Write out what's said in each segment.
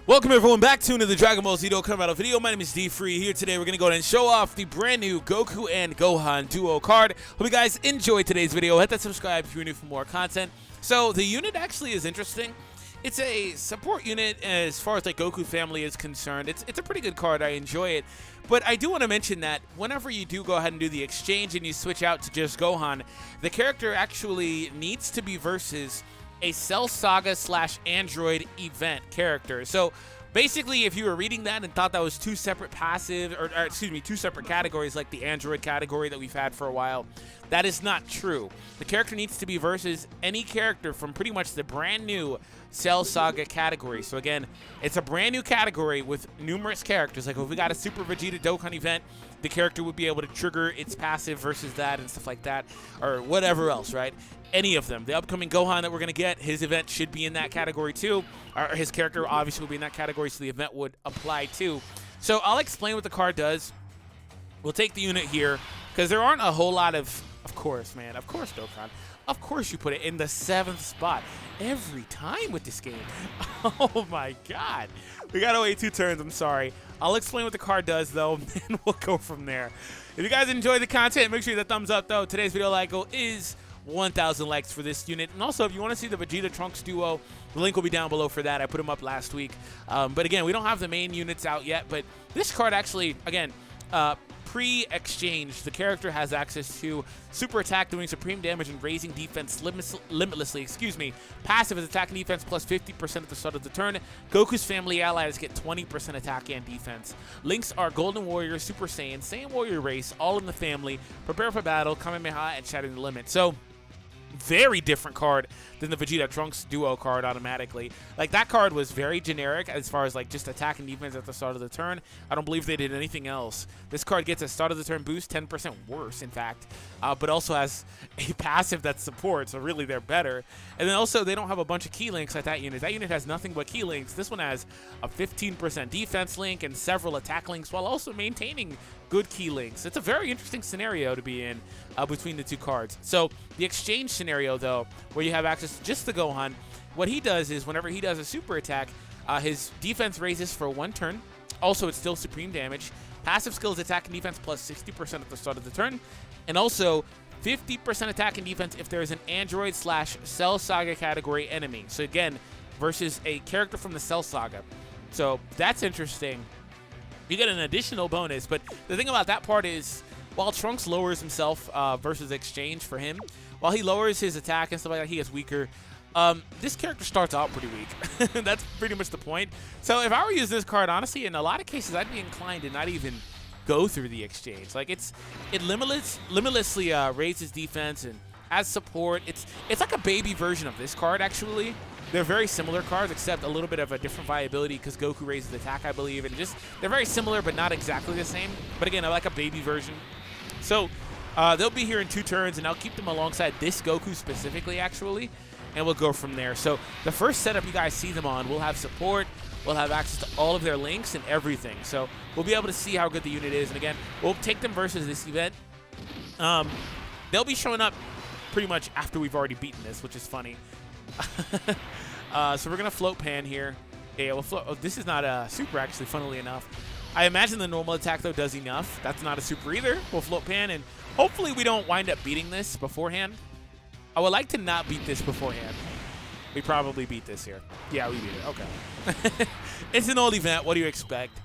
Welcome everyone back to another Dragon Ball Z Dokkan Battle video. My name is DFree. Here today we're going to go ahead and show off the brand new Goku and Gohan duo card. Hope you guys enjoyed today's video. Hit that subscribe if you're new for more content. So the unit actually is interesting. It's a support unit as far as like Goku family is concerned. It's a pretty good card. I enjoy it. But I do want to mention that whenever you do go ahead and do the exchange and you switch out to just Gohan, the character actually needs to be versus a Cell Saga / Android event character. So basically, if you were reading that and thought that was two separate passive, or excuse me, two separate categories like the Android category that we've had for a while, that is not true. The character needs to be versus any character from pretty much the brand new Cell Saga category. So again, it's a brand new category with numerous characters. Like if we got a Super Vegeta Dokkan event, the character would be able to trigger its passive versus that and stuff like that, or whatever else, right? Any of them. The upcoming Gohan that we're going to get, his event should be in that category too. Or his character obviously will be in that category, so the event would apply too. So I'll explain what the card does. We'll take the unit here, because there aren't a whole lot of course, man. Of course, Dokkan. Of course you put it in the 7th spot every time with this game. Oh my god. We gotta wait 2 turns, I'm sorry. I'll explain what the card does though, and we'll go from there. If you guys enjoyed the content, make sure you hit the thumbs up though. Today's video like goal is 1,000 likes for this unit. And also, if you want to see the Vegeta Trunks duo, the link will be down below for that. I put them up last week. But again, we don't have the main units out yet. But this card actually, again, pre-exchange, the character has access to super attack, doing supreme damage and raising defense limitlessly. Excuse me. Passive is attack and defense plus 50% at the start of the turn. Goku's family allies get 20% attack and defense. Links are Golden Warrior, Super Saiyan, Saiyan Warrior Race, all in the family. Prepare for battle, Kamehameha, and Shattering the Limit. So very different card than the Vegeta Trunks duo card automatically. Like, that card was very generic as far as like just attack and defense at the start of the turn. I don't believe they did anything else. This card gets a start of the turn boost, 10% worse in fact, but also has a passive that supports, so really they're better. And then also they don't have a bunch of key links like that unit. That unit has nothing but key links. This one has a 15% defense link and several attack links while also maintaining good key links. It's a very interesting scenario to be in between the two cards. So the exchange scenario though, where you have access to just the Gohan, what he does is whenever he does a super attack, his defense raises for 1 turn. Also, it's still supreme damage. Passive skills attack and defense plus 60% at the start of the turn. And also 50% attack and defense if there is an Android / Cell Saga category enemy. So again, versus a character from the Cell Saga. So that's interesting. You get an additional bonus, but the thing about that part is, while Trunks lowers himself versus exchange for him, while he lowers his attack and stuff like that, he gets weaker. This character starts out pretty weak. That's pretty much the point. So if I were to use this card, honestly, in a lot of cases, I'd be inclined to not even go through the exchange. Like, it limitlessly raises defense and as support. It's like a baby version of this card, actually. They're very similar cards, except a little bit of a different viability because Goku raises attack, I believe, and just they're very similar but not exactly the same. But again, I like a baby version. So they'll be here in 2 turns, and I'll keep them alongside this Goku specifically, actually, and we'll go from there. So the first setup you guys see them on, we'll have support, we'll have access to all of their links and everything. So we'll be able to see how good the unit is. And again, we'll take them versus this event. They'll be showing up pretty much after we've already beaten this, which is funny. So we're going to float pan here. Yeah, we'll float. Oh, this is not a super, actually, funnily enough. I imagine the normal attack, though, does enough. That's not a super either. We'll float pan, and hopefully we don't wind up beating this beforehand. I would like to not beat this beforehand. We probably beat this here. Yeah, we beat it. Okay. It's an old event. What do you expect?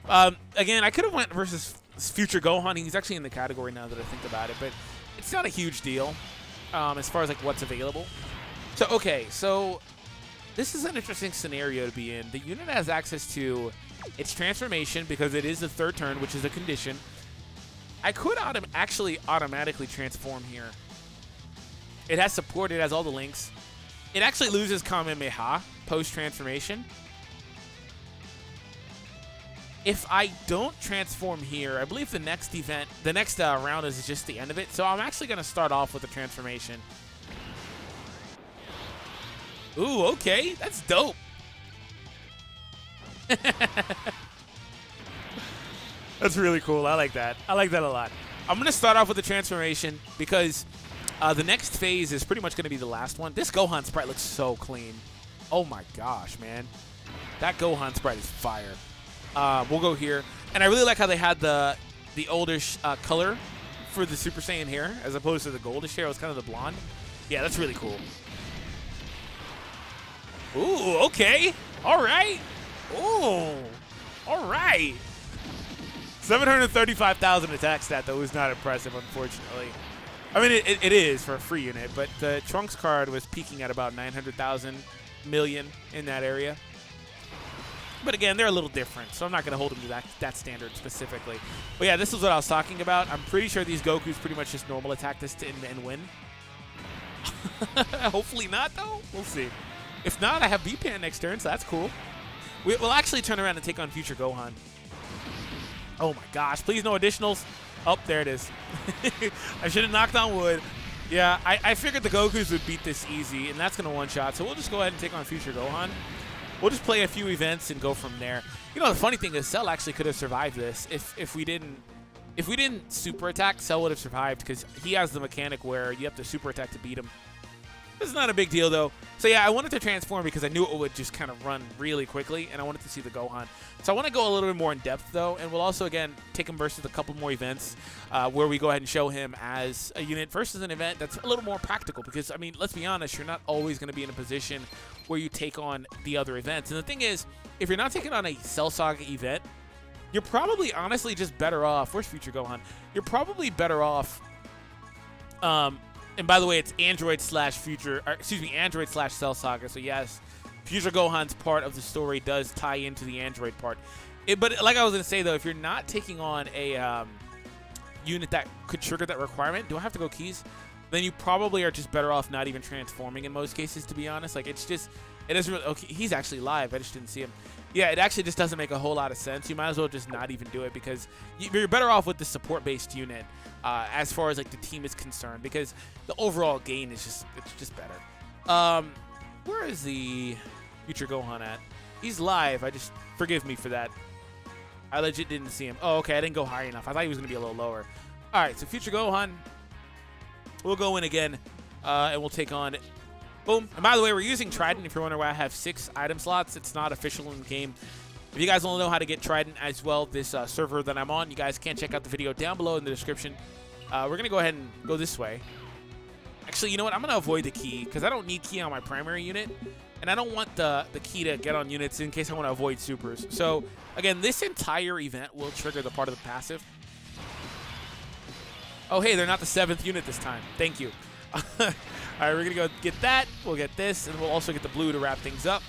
Again, I could have went versus future Gohan. He's actually in the category now that I think about it, but it's not a huge deal as far as like what's available. So, okay, so this is an interesting scenario to be in. The unit has access to its transformation because it is the 3rd turn, which is a condition. I could actually automatically transform here. It has support. It has all the links. It actually loses Kamehameha post-transformation. If I don't transform here, I believe the next event, the next round is just the end of it. So I'm actually going to start off with a transformation. Ooh, okay. That's dope. That's really cool. I like that. I like that a lot. I'm going to start off with the transformation because the next phase is pretty much going to be the last one. This Gohan sprite looks so clean. Oh my gosh, man. That Gohan sprite is fire. We'll go here. And I really like how they had the oldish color for the Super Saiyan hair as opposed to the goldish hair. It was kind of the blonde. Yeah, that's really cool. Ooh, okay. All right. Ooh, all right. 735,000 attack stat, though, is not impressive, unfortunately. I mean, it is for a free unit, but the Trunks card was peaking at about 900,000 million in that area. But again, they're a little different, so I'm not going to hold them to that standard specifically. But yeah, this is what I was talking about. I'm pretty sure these Gokus pretty much just normal attack this and win. Hopefully not, though. We'll see. If not, I have B-Pan next turn, so that's cool. We'll actually turn around and take on future Gohan. Oh my gosh, please no additionals. Oh, there it is. I should have knocked on wood. Yeah, I figured the Gokus would beat this easy, and that's going to one-shot. So we'll just go ahead and take on future Gohan. We'll just play a few events and go from there. You know, the funny thing is Cell actually could have survived this if we didn't super attack. Cell would have survived because he has the mechanic where you have to super attack to beat him. This is not a big deal, though. So, yeah, I wanted to transform because I knew it would just kind of run really quickly, and I wanted to see the Gohan. So I want to go a little bit more in depth, though, and we'll also, again, take him versus a couple more events where we go ahead and show him as a unit versus an event that's a little more practical because, I mean, let's be honest, you're not always going to be in a position where you take on the other events. And the thing is, if you're not taking on a Cell Saga event, you're probably honestly just better off. Where's future Gohan? You're probably better off. And by the way, it's Android slash Cell Saga. So yes, future Gohan's part of the story does tie into the Android part. But like I was gonna say though, if you're not taking on a unit that could trigger that requirement, do I have to go keys? Then you probably are just better off not even transforming in most cases, to be honest. Like it doesn't really. Okay, he's actually live. I just didn't see him. Yeah, it actually just doesn't make a whole lot of sense. You might as well just not even do it because you're better off with the support-based unit as far as like the team is concerned because the overall gain is just better. Where is the future Gohan at? He's live. Forgive me for that. I legit didn't see him. Oh, okay. I didn't go high enough. I thought he was going to be a little lower. All right, so future Gohan. We'll go in again, and we'll take on... Boom. And by the way, we're using Trident. If you're wondering why I have 6 item slots, it's not official in the game. If you guys want to know how to get Trident as well, this server that I'm on, you guys can check out the video down below in the description. We're going to go ahead and go this way. Actually, you know what? I'm going to avoid the key because I don't need key on my primary unit. And I don't want the key to get on units in case I want to avoid supers. So, again, this entire event will trigger the part of the passive. Oh, hey, they're not the 7th unit this time. Thank you. All right, we're going to go get that. We'll get this, and we'll also get the blue to wrap things up.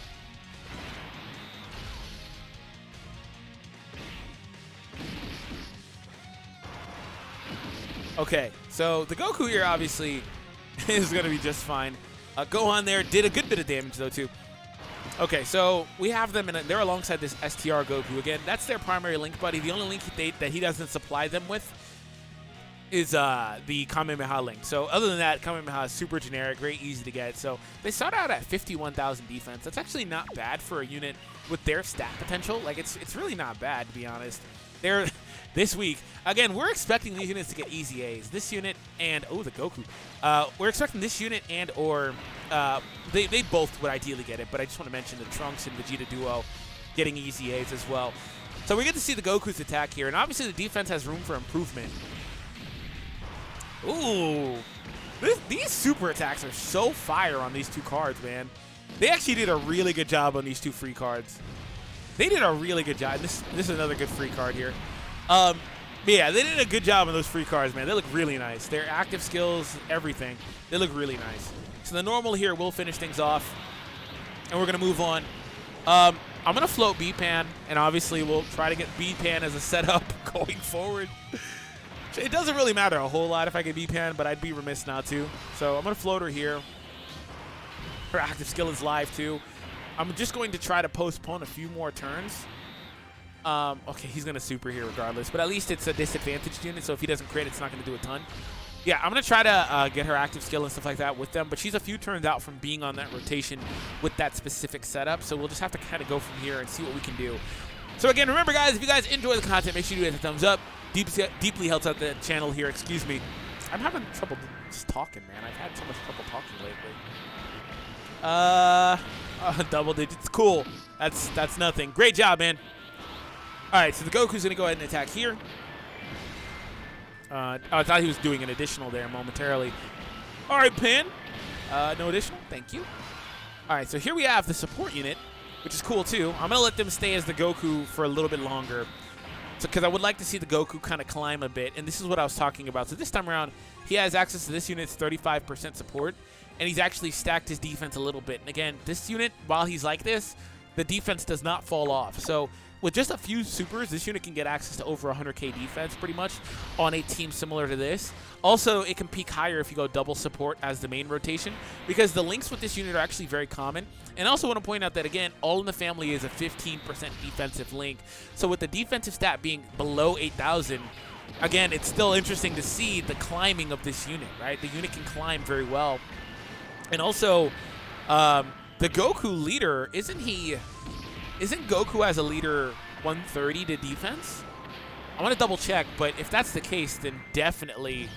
Okay, so the Goku here obviously is going to be just fine. Gohan there did a good bit of damage, though, too. Okay, so we have them, and they're alongside this STR Goku. Again, that's their primary link buddy. The only link that he doesn't supply them with is the Kamehameha link. So other than that, Kamehameha is super generic, very easy to get. So they start out at 51,000 defense. That's actually not bad for a unit with their stat potential. Like, it's really not bad, to be honest. They're... This week, again, we're expecting these units to get easy A's. This unit and, oh, the Goku. We're expecting this unit and or, they both would ideally get it, but I just want to mention the Trunks and Vegeta duo getting easy A's as well. So we get to see the Goku's attack here, and obviously the defense has room for improvement. Ooh. These super attacks are so fire on these 2 cards, man. They actually did a really good job on these 2 free cards. They did a really good job. This is another good free card here. Yeah, they did a good job on those free cards, man. They look really nice. Their active skills, everything, they look really nice. So the normal here will finish things off, and we're going to move on. I'm going to float B-Pan, and obviously we'll try to get B-Pan as a setup going forward. It doesn't really matter a whole lot if I get B-Pan, but I'd be remiss not to. So I'm going to float her here. Her active skill is live, too. I'm just going to try to postpone a few more turns. Okay, he's going to super here regardless, but at least it's a disadvantaged unit, so if he doesn't crit, it's not going to do a ton. Yeah, I'm going to try to get her active skill and stuff like that with them, but she's a few turns out from being on that rotation with that specific setup, so we'll just have to kind of go from here and see what we can do. So again, remember guys, if you guys enjoy the content, make sure you hit the thumbs up. Deeply helps out the channel here, excuse me. I'm having trouble just talking, man. I've had so much trouble talking lately. Double digits. Cool. That's nothing. Great job, man. All right, so the Goku's going to go ahead and attack here. I thought he was doing an additional there momentarily. All right, Pan. No additional. Thank you. All right, so here we have the support unit, which is cool, too. I'm going to let them stay as the Goku for a little bit longer. Because I would like to see the Goku kind of climb a bit, and this is what I was talking about. So this time around, he has access to this unit's 35% support, and he's actually stacked his defense a little bit. And again, this unit, while he's like this, the defense does not fall off. So with just a few supers, this unit can get access to over 100k defense pretty much on a team similar to this. Also, it can peak higher if you go double support as the main rotation, because the links with this unit are actually very common. And I also want to point out that, again, All in the Family is a 15% defensive link. So with the defensive stat being below 8,000, again, it's still interesting to see the climbing of this unit, right? The unit can climb very well. And also, the Goku leader, isn't Goku as a leader 130 to defense? I want to double check, but if that's the case, then definitely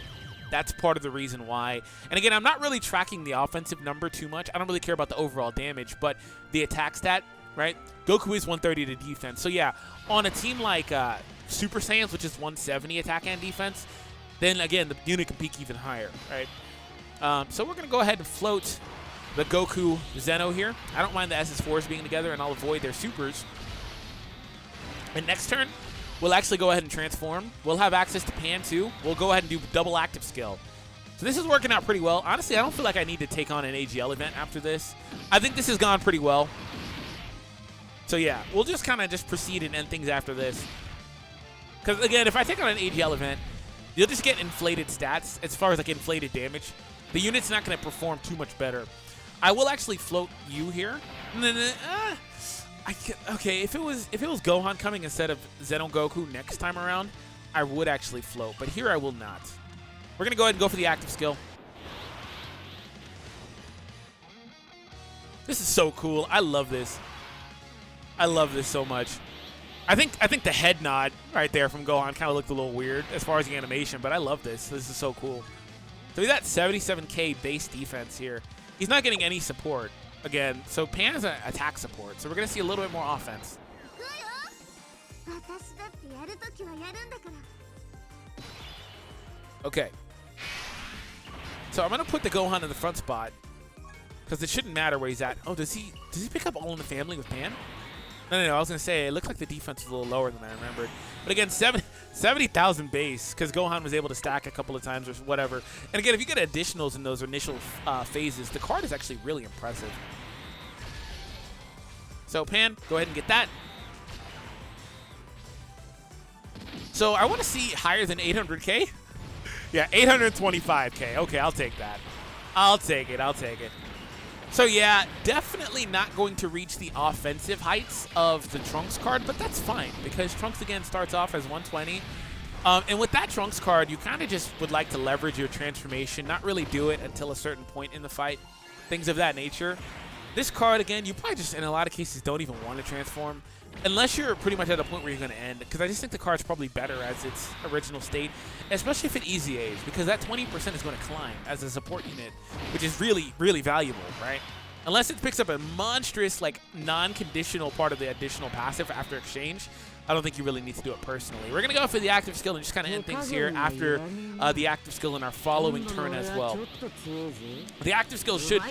that's part of the reason why. And again, I'm not really tracking the offensive number too much. I don't really care about the overall damage, but the attack stat, right? Goku is 130 to defense. So yeah, on a team like Super Saiyans, which is 170 attack and defense, then again, the unit can peak even higher, right? So we're going to go ahead and float the Goku Zeno here. I don't mind the SS4s being together, and I'll avoid their supers. And next turn, we'll actually go ahead and transform. We'll have access to Pan too. We'll go ahead and do double active skill. So this is working out pretty well. Honestly, I don't feel like I need to take on an AGL event after this. I think this has gone pretty well. So yeah, we'll just kind of just proceed and end things after this. Because again, if I take on an AGL event, you'll just get inflated stats as far as like inflated damage. The unit's not going to perform too much better. I will actually float you here. Okay, if it was Gohan coming instead of Zeno Goku next time around, I would actually float. But here I will not. We're gonna go ahead and go for the active skill. This is so cool. I love this. I love this so much. I think the head nod right there from Gohan kind of looked a little weird as far as the animation, but I love this. This is so cool. So he's at 77k base defense here. He's not getting any support. Again, so Pan is an attack support, so we're going to see a little bit more offense. Okay. So I'm going to put the Gohan in the front spot, because it shouldn't matter where he's at. Oh, does he pick up All in the Family with Pan? No, I was going to say, it looks like the defense is a little lower than I remembered. But again, 70,000 base, because Gohan was able to stack a couple of times or whatever. And again, if you get additionals in those initial phases, the card is actually really impressive. So Pan, go ahead and get that. So I want to see higher than 800k. Yeah, 825k. Okay, I'll take that. I'll take it. So yeah, definitely not going to reach the offensive heights of the Trunks card, but that's fine, because Trunks again starts off as 120. And with that Trunks card, you kind of just would like to leverage your transformation, not really do it until a certain point in the fight, things of that nature. This card, again, you probably just, in a lot of cases, don't even want to transform, unless you're pretty much at a point where you're going to end, because I just think the card's probably better as its original state, especially if it easy A's, because that 20% is going to climb as a support unit, which is really, really valuable, right? Unless it picks up a monstrous, like, non-conditional part of the additional passive after exchange, I don't think you really need to do it personally. We're going to go for the active skill and just kind of end things here after the active skill in our following turn as well. The active skill should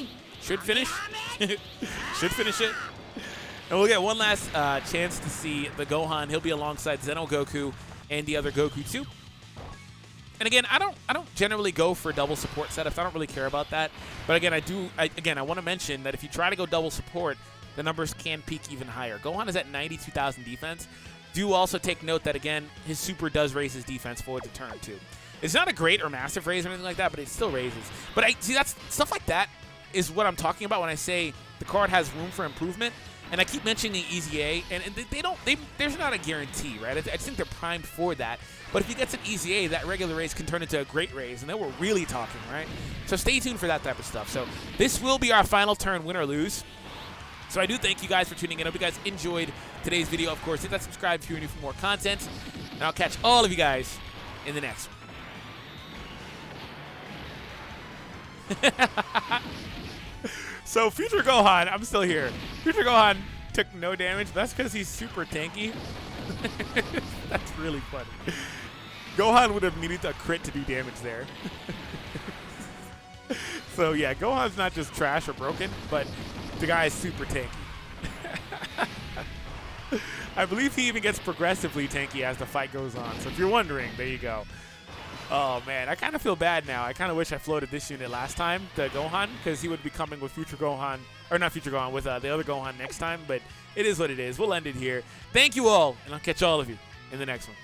finish. Should finish it. And we'll get one last chance to see the Gohan. He'll be alongside Zeno Goku and the other Goku too. And again, I don't generally go for double support setups. I don't really care about that. But again, I want to mention that if you try to go double support, the numbers can peak even higher. Gohan is at 92,000 defense. Do also take note that, again, his super does raise his defense for the turn too. It's not a great or massive raise or anything like that, but it still raises. But see, that's stuff like that is what I'm talking about when I say the card has room for improvement. And I keep mentioning easy A, and there's not a guarantee, right? I just think they're primed for that. But if he gets an easy A, that regular raise can turn into a great raise, and then we're really talking, right? So stay tuned for that type of stuff. So this will be our final turn, win or lose. So I do thank you guys for tuning in. I hope you guys enjoyed today's video. Of course, hit that subscribe if you're new for more content. And I'll catch all of you guys in the next one. So Future Gohan, I'm still here. Future Gohan took no damage. That's because he's super tanky. That's really funny. Gohan would have needed a crit to do damage there. So yeah, Gohan's not just trash or broken, but the guy is super tanky. I believe he even gets progressively tanky as the fight goes on. So if you're wondering, there you go. Oh man, I kind of feel bad now. I kind of wish I floated this unit last time, the Gohan, because he would be coming with Future Gohan, or not Future Gohan, with the other Gohan next time. But it is what it is. We'll end it here. Thank you all, and I'll catch all of you in the next one.